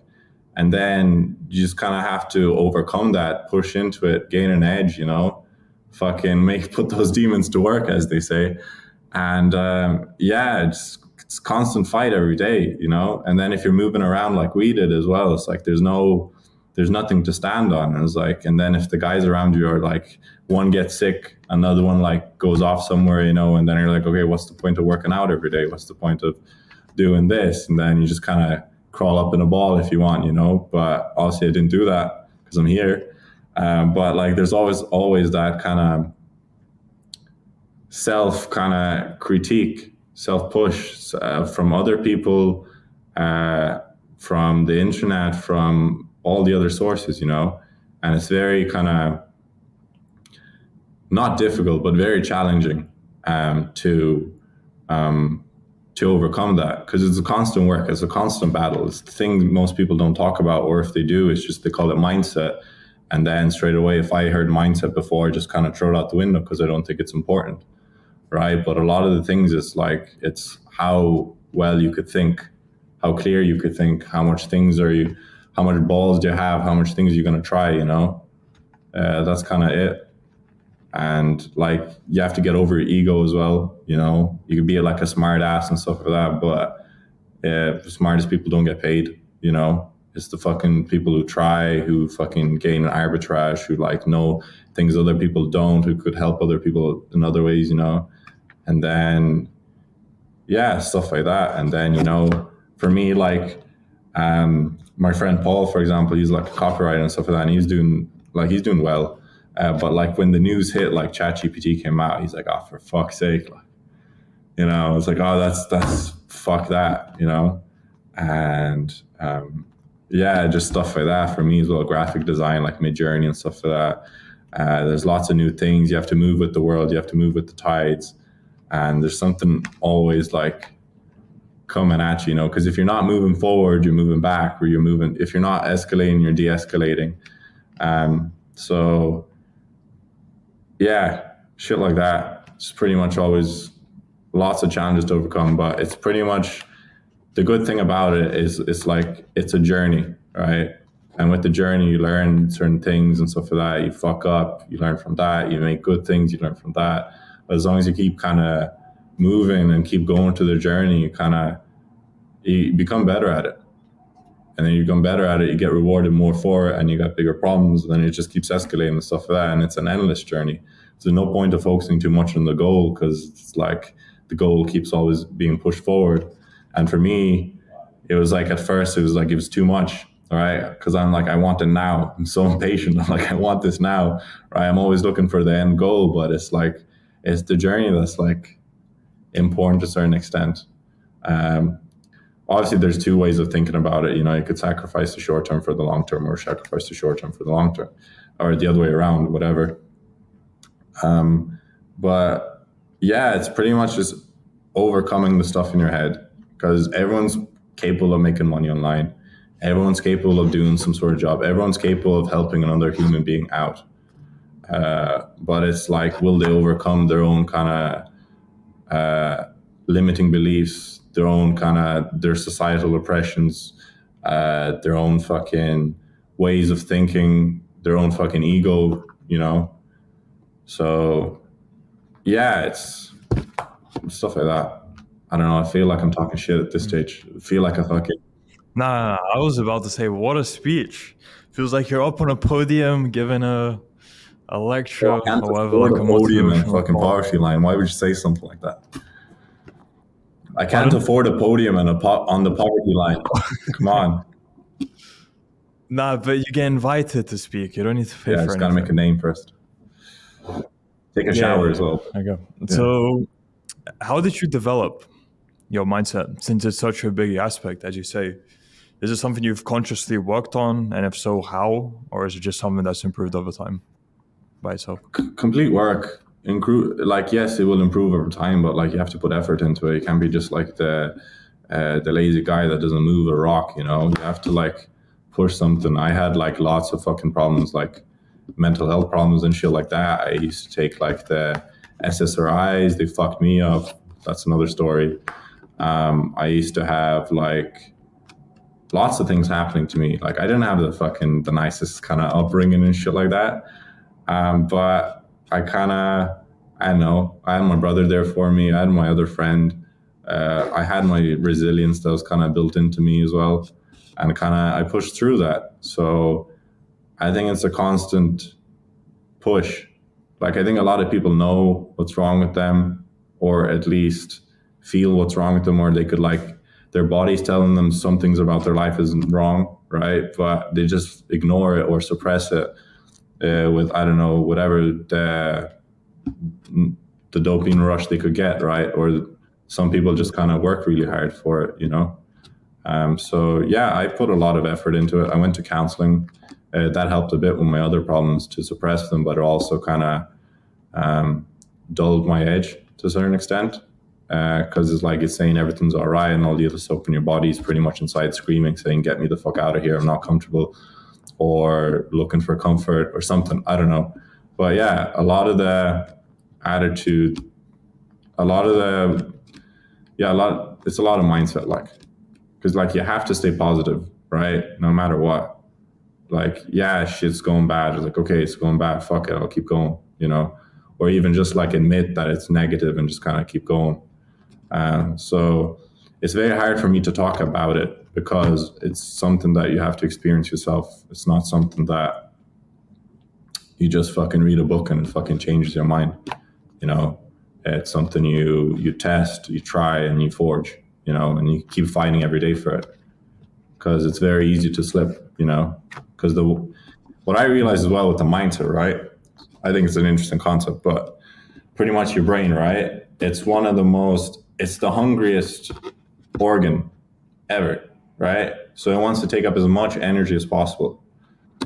And then you just kind of have to overcome that, push into it, gain an edge, you know, fucking put those demons to work, as they say. And yeah, it's constant fight every day, you know. And then if you're moving around like we did as well, it's like there's nothing to stand on. And it's like, and then if the guys around you are like, one gets sick, another one like goes off somewhere, you know, and then you're like, okay, what's the point of working out every day? What's the point of doing this? And then you just kind of crawl up in a ball if you want, you know. But obviously I didn't do that because I'm here. But like there's always that kind of self kind of critique, self push from other people, from the internet, from all the other sources, you know. And it's very kind of not difficult, but very challenging to overcome that, because it's a constant work, it's a constant battle. It's the thing most people don't talk about, or if they do, it's just they call it mindset. And then straight away, if I heard mindset before, I just kind of throw it out the window because I don't think it's important, right? But a lot of the things, it's like, it's how well you could think, how clear you could think, how much balls do you have, how much things you're going to try, you know? That's kind of it. And like, you have to get over your ego as well, you know. You could be like a smart ass and stuff like that, but the smartest people don't get paid, you know. It's the fucking people who try, who fucking gain arbitrage, who like know things other people don't, who could help other people in other ways, you know. And then yeah, stuff like that. And then, you know, for me, like my friend Paul, for example, he's like a copywriter and stuff like that, and he's doing well. But like when the news hit, like ChatGPT came out, he's like, oh, for fuck's sake, like, you know. It's like, oh, that's fuck that, you know. And yeah, just stuff like that for me as well. Graphic design, like Midjourney and stuff like that. There's lots of new things. You have to move with the world. You have to move with the tides. And there's something always like coming at you, you know, because if you're not moving forward, you're moving back, or if you're not escalating, you're de-escalating. So yeah, shit like that. It's pretty much always lots of challenges to overcome, but it's pretty much, the good thing about it is it's like, it's a journey, right? And with the journey, you learn certain things and stuff like that. You fuck up, you learn from that. You make good things, you learn from that. But as long as you keep kind of moving and keep going to the journey, you become better at it. And then you become better at it, you get rewarded more for it, and you got bigger problems, and then it just keeps escalating and stuff like that. And it's an endless journey. So there's no point of focusing too much on the goal, because it's like the goal keeps always being pushed forward. And for me, it was like, at first, it was too much, right? Because I'm like, I want it now. I'm so impatient. I'm like, I want this now, right? I'm always looking for the end goal, but it's like, it's the journey that's like important to a certain extent. Obviously, there's two ways of thinking about it. You know, you could sacrifice the short term for the long term, or sacrifice the short term for the long term, or the other way around, whatever. But yeah, it's pretty much just overcoming the stuff in your head, because everyone's capable of making money online. Everyone's capable of doing some sort of job. Everyone's capable of helping another human being out. But it's like, will they overcome their own kind of limiting beliefs, their societal oppressions, their own fucking ways of thinking, their own fucking ego, you know? So yeah, it's stuff like that. I don't know. I feel like I'm talking shit at this stage. I feel like I fucking... Nah, I was about to say, what a speech. Feels like you're up on a podium giving a a Well, lecture I can't or whatever, afford like a a podium and motivational fucking talk. poverty line. Why would you say something like that? I can't Pardon? afford a podium and on the poverty line. Come on. Nah, but you get invited to speak. You don't need to pay Yeah, I for just got to make a anything. name first. Take a Yeah, shower as yeah, well. yeah. Okay. Yeah. So, how did you develop your mindset since it's such a big aspect, as you say? Is it something you've consciously worked on? And if so, how? Or is it just something that's improved over time by itself? Complete work. Like, yes, it will improve over time, but like you have to put effort into it. It can't be just like the lazy guy that doesn't move a rock. You know, you have to like push something. I had like lots of fucking problems, like mental health problems and shit like that. I used to take like the SSRIs. They fucked me up. That's another story. I used to have like lots of things happening to me. Like I didn't have the nicest kind of upbringing and shit like that. But I don't know, I had my brother there for me. I had my other friend. I had my resilience that was kind of built into me as well. And I pushed through that. So I think it's a constant push. Like, I think a lot of people know what's wrong with them, or at least feel what's wrong with them, or they could like, their body's telling them some things about their life isn't wrong, right? But they just ignore it or suppress it with, I don't know, whatever the dopamine rush they could get, right? Or some people just kind of work really hard for it, you know? So yeah, I put a lot of effort into it. I went to counseling. That helped a bit with my other problems to suppress them, but it also kind of dulled my edge to a certain extent. Because it's like it's saying everything's all right, and all the other stuff in your body is pretty much inside screaming, saying, "Get me the fuck out of here! I'm not comfortable," or looking for comfort or something. I don't know. But yeah, a lot of the attitude, a lot of the, yeah, it's a lot of mindset, like, because like you have to stay positive, right? No matter what. Like, yeah, shit's going bad. It's like, okay, it's going bad. Fuck it. I'll keep going, you know? Or even just like admit that it's negative and just kind of keep going. So it's very hard for me to talk about it because it's something that you have to experience yourself. It's not something that you just fucking read a book and it fucking changes your mind. You know, it's something you test, you try, and you forge. You know, and you keep fighting every day for it because it's very easy to slip. You know, because what I realize as well with the mindset, right? I think it's an interesting concept, but pretty much your brain, right? It's one of the most, it's the hungriest organ ever, right? So it wants to take up as much energy as possible.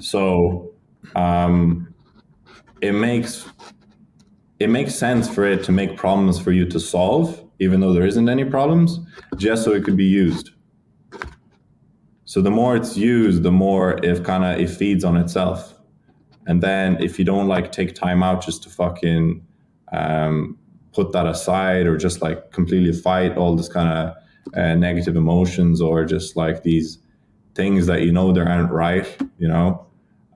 So it makes sense for it to make problems for you to solve, even though there isn't any problems, just so it could be used. So the more it's used, the more it feeds on itself. And then if you don't like take time out just to fucking put that aside, or just like completely fight all this kind of negative emotions, or just like these things that you know they aren't right, you know,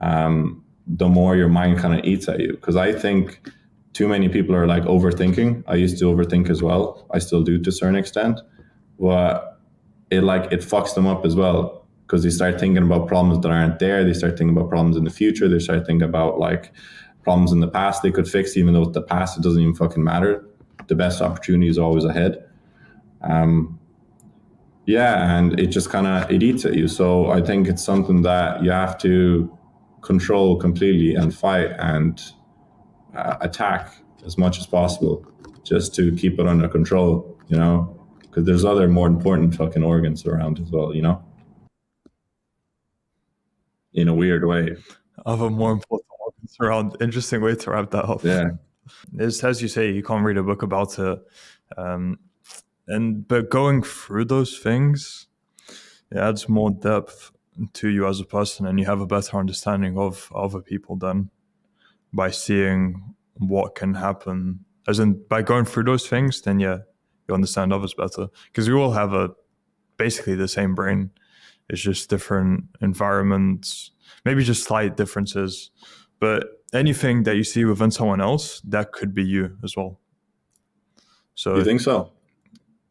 the more your mind kind of eats at you. Because I think too many people are like overthinking. I used to overthink as well. I still do to a certain extent, but it fucks them up as well, because they start thinking about problems that aren't there. They start thinking about problems in the future. They start thinking about like problems in the past they could fix, even though the past, it doesn't even fucking matter. The best opportunity is always ahead. Yeah, and it just it eats at you. So I think it's something that you have to control completely and fight and attack as much as possible, just to keep it under control, you know, because there's other more important fucking organs around as well, you know, in a weird way. Other more important organs around. Interesting way to wrap that up. Yeah. It's, as you say, you can't read a book about it. Um, but going through those things, it adds more depth to you as a person, and you have a better understanding of other people then by seeing what can happen. As in, by going through those things, then yeah, you understand others better, because we all have basically the same brain. It's just different environments, maybe just slight differences, but anything that you see within someone else, that could be you as well. You So think so?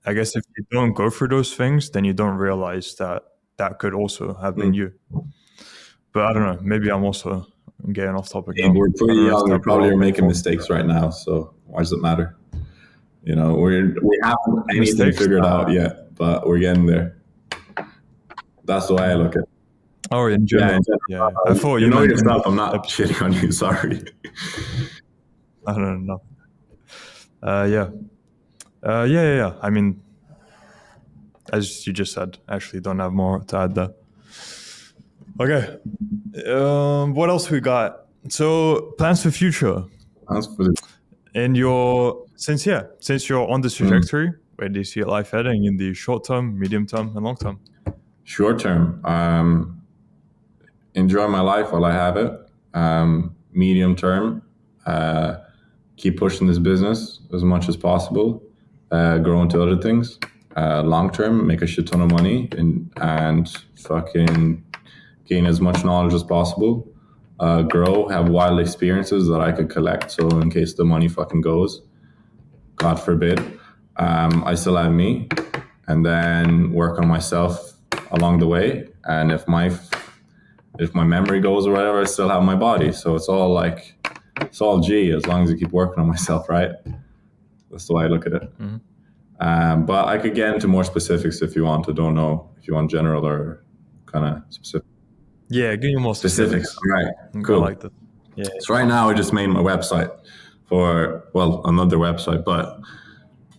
I guess if you don't go through those things, then you don't realize that that could also have been Mm. you. But I don't know, maybe I'm also I'm getting off topic Hey, now. we're I pretty don't know if young. We that probably are brought up any making thoughts. mistakes right now. So why does it matter? You know, we haven't anything Mistakes? figured out yet, but we're getting there. That's the way I look at it. Oh, in Yeah, general. in Yeah. general. I thought You you know meant in yourself. I'm this not episode. shitting on you. Sorry. I don't know. Yeah. Yeah. I mean, as you just said, actually don't have more to add there. Okay. What else we got? So plans for future. That's for the And since you're on this trajectory, where do you see life heading in the short term, medium term, and long term? short term. Enjoy my life while I have it. Medium term, keep pushing this business as much as possible, grow into other things. Long term, make a shit ton of money and fucking gain as much knowledge as possible. Grow, have wild experiences that I could collect. So in case the money fucking goes, God forbid, I still have me, and then work on myself along the way. And if my memory goes or whatever, I still have my body. So it's all G as long as I keep working on myself, right? That's the way I look at it. But I could get into more specifics if you want. I don't know if you want general or kind of specific. Yeah, give me more specifics. Right. I Cool. like that. Yeah. So right now I just made my website for, well, another website, but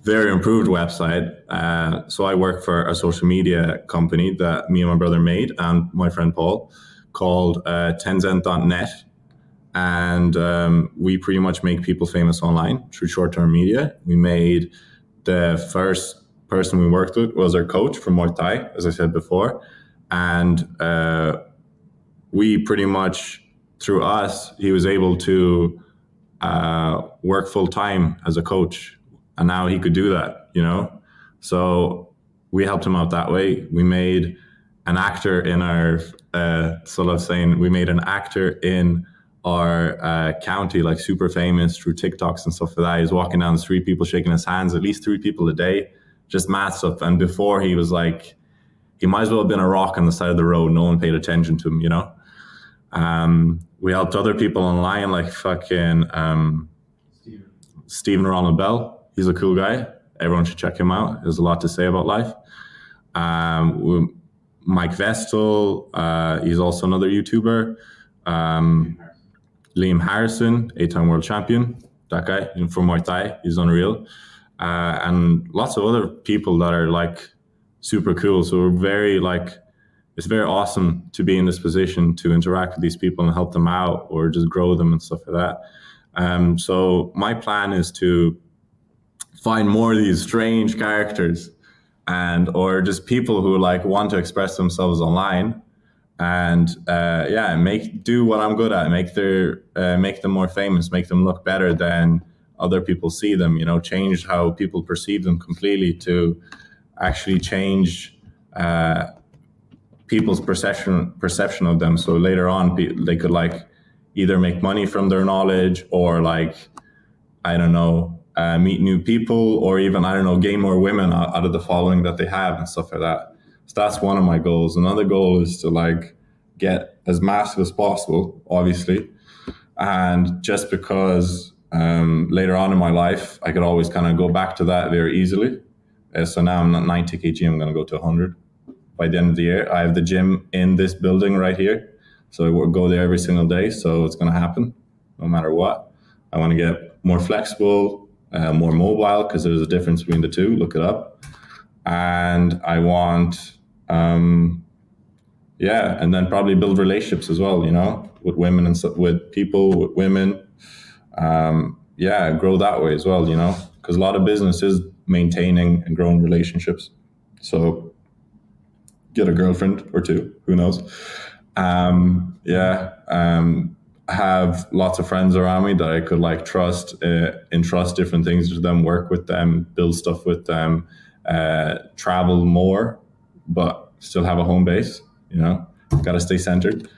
very improved website. So I work for a social media company that me and my brother made and my friend Paul called Tencent.net. And we pretty much make people famous online through short-term media. We made the first person we worked with was our coach from Muay Thai, as I said before. And we pretty much, through us, he was able to work full-time as a coach. And now he could do that, you know? So we helped him out that way. We made an actor in our, we made an actor in our county, like super famous through TikToks and stuff like that. He's walking down the street, people shaking his hands, at least 3 people a day, just mad stuff. And before he was like, he might as well have been a rock on the side of the road. No one paid attention to him, you know? We helped other people online, like fucking Stephen Ronald Bell. He's a cool guy. Everyone should check him out. He has a lot to say about life. Mike Vestal, he's also another YouTuber. Liam Harrison, 8-time world champion. That guy from Muay Thai, he's unreal. And lots of other people that are like super cool. So we're very like, it's very awesome to be in this position to interact with these people and help them out or just grow them and stuff like that. So my plan is to find more of these strange characters or just people who like want to express themselves online and do what I'm good at, make them more famous, make them look better than other people see them, you know, change how people perceive them completely to actually change people's perception of them. So later on, they could like either make money from their knowledge or like, I don't know, meet new people or even, I don't know, gain more women out of the following that they have and stuff like that. So that's one of my goals. Another goal is to like get as massive as possible, obviously. And just because later on in my life, I could always kind of go back to that very easily. So now I'm at 90 kg, I'm going to go to 100 by the end of the year. I have the gym in this building right here. So I will go there every single day. So it's going to happen no matter what. I want to get more flexible, more mobile, because there's a difference between the two. Look it up. And I want, and then probably build relationships as well, you know, with women and with people, with women. Grow that way as well, you know, because a lot of business is maintaining and growing relationships. So get a girlfriend or two, who knows? Have lots of friends around me that I could like trust, entrust different things to them, work with them, build stuff with them, travel more, but still have a home base, you know, got to stay centered.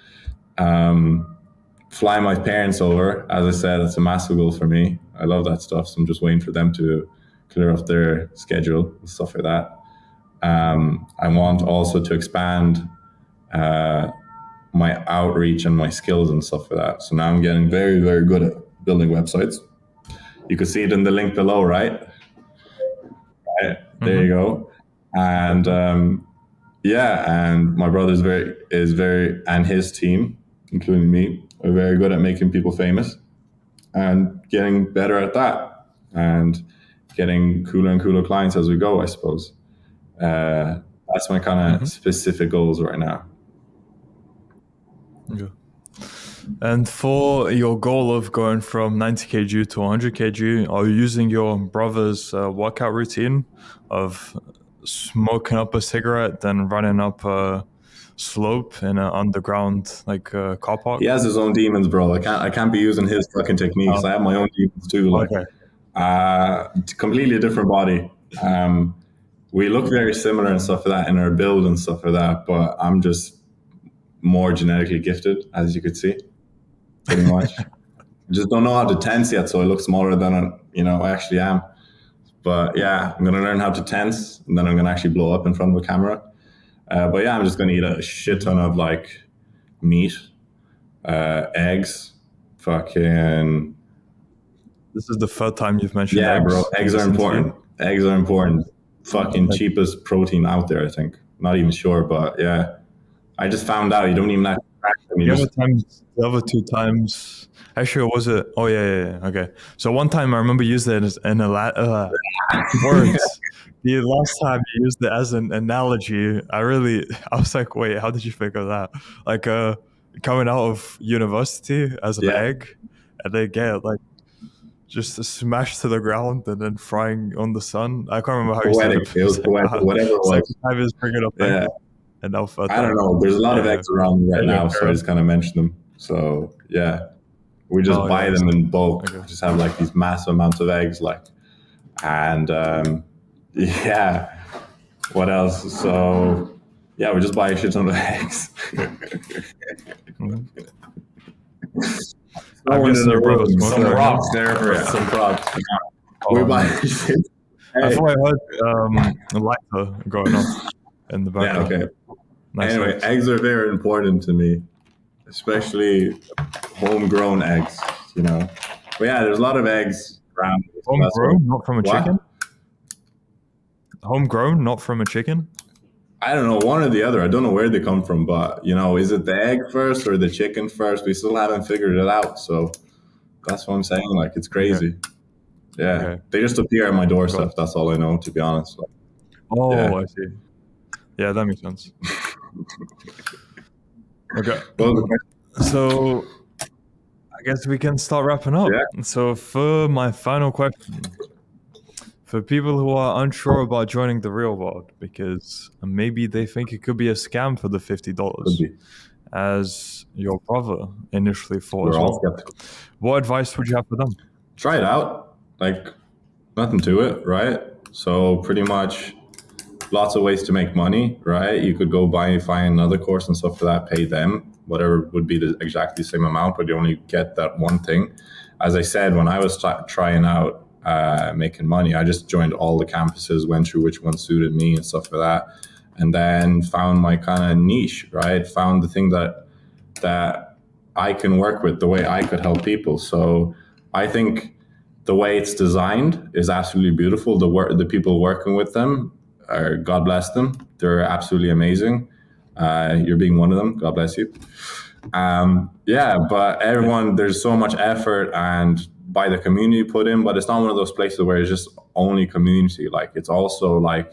Fly my parents over, as I said, it's a massive goal for me. I love that stuff. So I'm just waiting for them to clear off their schedule and stuff like that. I want also to expand my my outreach and my skills and stuff for that. So now I'm getting very, very good at building websites. You can see it in the link below, right? There you go. And and my brother is very, and his team, including me, are very good at making people famous and getting better at that and getting cooler and cooler clients as we go, I suppose. That's my kind of specific goals right now. Yeah. And for your goal of going from 90 kg to 100 kg, are you using your brother's workout routine of smoking up a cigarette, then running up a slope in an underground car park? He has his own demons, bro. I can't be using his fucking techniques. I have my own demons too. Like, completely different body. We look very similar and stuff like that in our build and stuff like that, but I'm just more genetically gifted, as you could see, pretty much. I just don't know how to tense yet, so I look smaller than I actually am. But yeah, I'm gonna learn how to tense, and then I'm gonna actually blow up in front of a camera. But yeah, I'm just gonna eat a shit ton of like meat, eggs, fucking. This is the third time you've mentioned eggs. Yeah, bro, eggs are important. Eggs are important. Fucking cheapest protein out there, I think. Not even sure, but yeah. I just found out you don't even have to crack them. The other two times, actually, was it? Oh, yeah. Okay. So one time I remember using it as an words. The last time you used it as an analogy, I was like, wait, how did you think of that? Like, coming out of university as an egg, and they get like just smashed to the ground and then frying on the sun. I can't remember how you said it. It was poetic, whatever it was. I was bringing up. Yeah. I don't know. There's a lot of eggs around right now, so I just kind of mentioned them. So yeah, we just buy them in bulk. Okay. Just have like these massive amounts of eggs, and yeah. What else? So yeah, we just buy a shit ton of eggs. I'm guessing your brother's some props there for some props. We buy. I thought I heard a lighter going on in the background. Yeah. Okay. Nice. Anyway, eggs are very important to me, especially homegrown eggs. But yeah, there's a lot of eggs around. Homegrown, not from a chicken. Homegrown, not from a chicken. I don't know, one or the other. I don't know where they come from, but is it the egg first or the chicken first? We still haven't figured it out. So that's what I'm saying. Like, it's crazy. Okay. Yeah, They just appear at my doorstep. That's all I know, to be honest. I see. Yeah, that makes sense. Okay. So I guess we can start wrapping up. Yeah. So for my final question, for people who are unsure about joining the real world, because maybe they think it could be a scam for the $50, as your brother initially thought as well. What advice would you have for them? Try it out. Like, nothing to it, right? So pretty much lots of ways to make money, right? You could go find another course and stuff for that, pay them, whatever would be exactly the same amount, but you only get that one thing. As I said, when I was trying out making money, I just joined all the campuses, went through which one suited me and stuff for that, and then found my kind of niche, right? Found the thing that I can work with, the way I could help people. So I think the way it's designed is absolutely beautiful. The people working with them, God bless them. They're absolutely amazing. You're being one of them. God bless you. But everyone, there's so much effort and by the community put in, but it's not one of those places where it's just only community. Like, it's also like,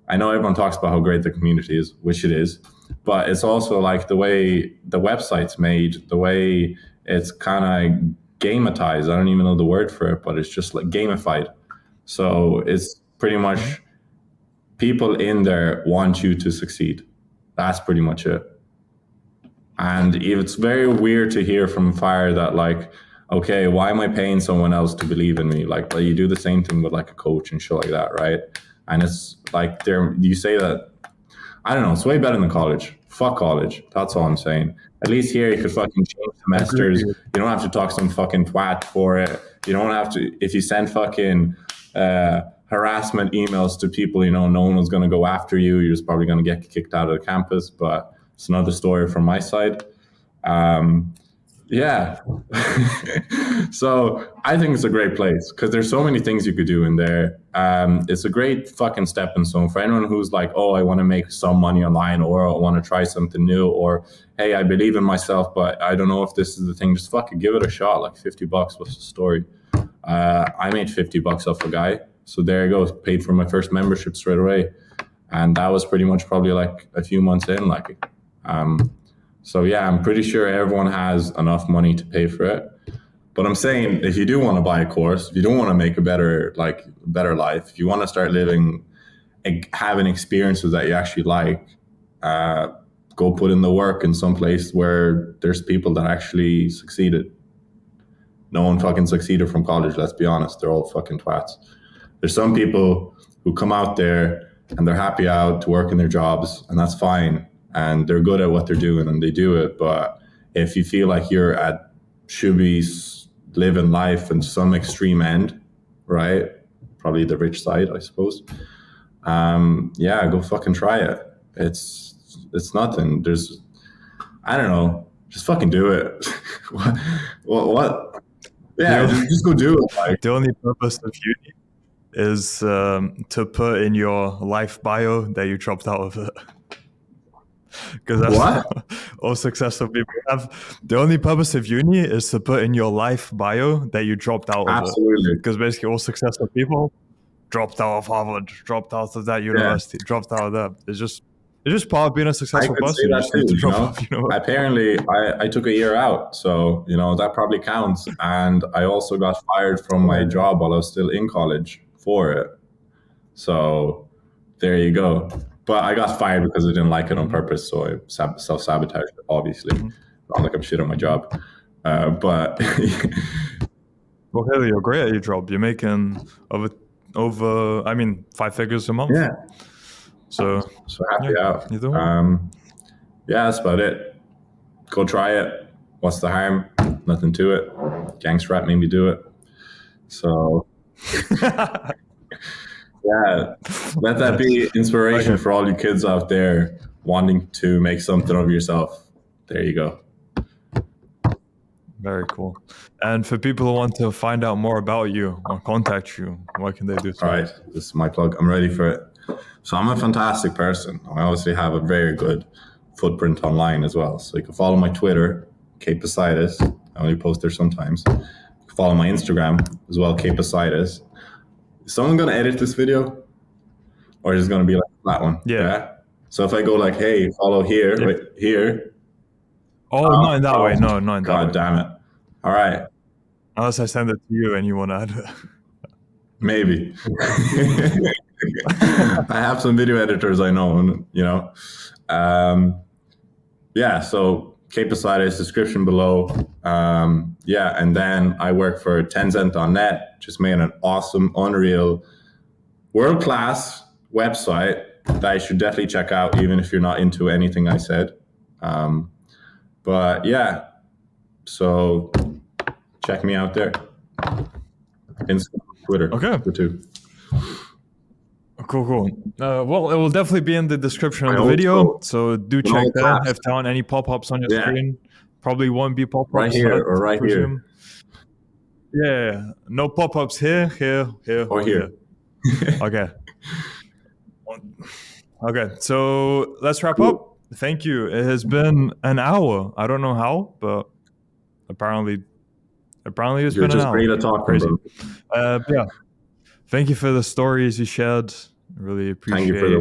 I know everyone talks about how great the community is, which it is, but it's also like the way the website's made, the way it's kind of gamatized. I don't even know the word for it, but it's just like gamified. So it's pretty much people in there want you to succeed. That's pretty much it. And it's very weird to hear from Fire that like, okay, why am I paying someone else to believe in me? Like, you do the same thing with like a coach and shit like that, right? And it's like, you say that, I don't know, it's way better than college. Fuck college. That's all I'm saying. At least here you could fucking change semesters. You don't have to talk some fucking twat for it. You don't have to, if you send fucking harassment emails to people, no one was going to go after you. You're just probably going to get kicked out of the campus. But it's another story from my side. Yeah. So I think it's a great place because there's so many things you could do in there. It's a great fucking stepping stone for anyone who's like, oh, I want to make some money online, or I want to try something new, or hey, I believe in myself, but I don't know if this is the thing. Just fucking give it a shot. Like $50, what's the story? I made $50 off a guy. So there you go. Paid for my first membership straight away. And that was pretty much probably like a few months in, like, so yeah, I'm pretty sure everyone has enough money to pay for it. But I'm saying, if you do want to buy a course, if you don't want to make a better life, if you want to start living, having experiences that you actually like, go put in the work in some place where there's people that actually succeeded. No one fucking succeeded from college, let's be honest. They're all fucking twats. There's some people who come out there and they're happy out to work in their jobs, and that's fine. And they're good at what they're doing and they do it. But if you feel like should be living life in some extreme end, right? Probably the rich side, I suppose. Yeah, go fucking try it. It's nothing. I don't know. Just fucking do it. What? Yeah, just go do it. Like, the only purpose of uni is to put in your life bio that you dropped out of it. Because that's what? All successful people have. The only purpose of uni is to put in your life bio that you dropped out of Absolutely. it. Because basically all successful people dropped out of Harvard, dropped out of that university, dropped out of that. It's just part of being a successful person. You just need to drop off, Apparently, I took a year out, so that probably counts. And I also got fired from my job while I was still in college for it. So there you go. But I got fired because I didn't like it on purpose, so I self-sabotaged it, obviously. Not like I'm shit at my job. But... Well, hell, you're great at your job. You're making over 5 figures a month. Yeah. So happy out. Yeah, that's about it. Go try it. What's the harm? Nothing to it. Gangster rap made me do it. So... Yeah, let that be inspiration for all you kids out there wanting to make something of yourself. There you go. Very cool. And for people who want to find out more about you or contact you, what can they do? All right, this is my plug. I'm ready for it. So I'm a fantastic person. I obviously have a very good footprint online as well. So you can follow my Twitter, Capesitis. I only post there sometimes. You can follow my Instagram as well, Capesitis. Is someone going to edit this video? Or is it going to be like that one? Yeah. So if I go like, hey, follow here, right here. Oh, not in that way. No, not in that way. God damn it. All right. Unless I send it to you and you want to add it. Maybe. I have some video editors I know, Yeah, so Capesitis, description below. Yeah, and then I work for Tencent.net, just made an awesome, unreal, world-class website that you should definitely check out, even if you're not into anything I said. But yeah, so check me out there. Instagram, Twitter. Okay. The two. Cool. Well, it will definitely be in the description of the video, so do check that. If there aren't any pop-ups on your screen, probably won't be pop-ups. Right here or right here. Yeah, no pop-ups here, or here. Okay. Okay, so let's wrap up. Thank you. It has been an hour. I don't know how, but apparently it's been an hour. You're just great at talking, crazy. Yeah. Thank you for the stories you shared. Really appreciate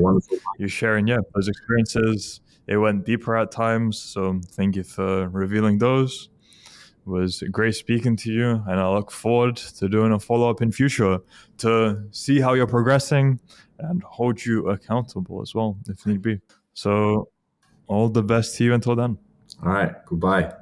you sharing those experiences. It went deeper at times, so thank you for revealing those. It was great speaking to you, and I look forward to doing a follow-up in future to see how you're progressing and hold you accountable as well, if need be. So all the best to you until then. All right. Goodbye.